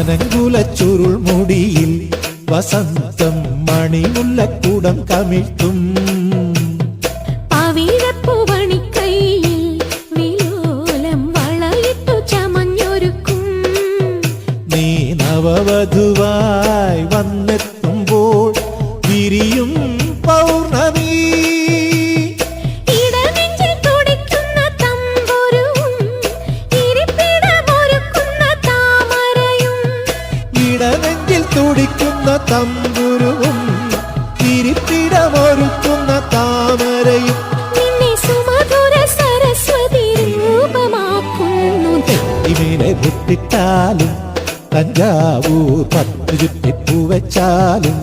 മനങ്കുല ചുരുൾ മുടിയിൽ വസന്തം മണിമുല്ലക്കൂടം കമിഴ്ത്തും നീ നവവധുവായി വന്നെത്തുമ്പോൾ വിരിയും പൗർണമി ഇടനെഞ്ചിൽ തുടിക്കുന്ന തമ്പുരുവും ഇരിപ്പിടമൊരുക്കുന്ന താമരയും ഇമേലെ മുട്ടിട്ടാലും തഞ്ചാവൂർ പത്തു ചുറ്റിപ്പൂവച്ചാലും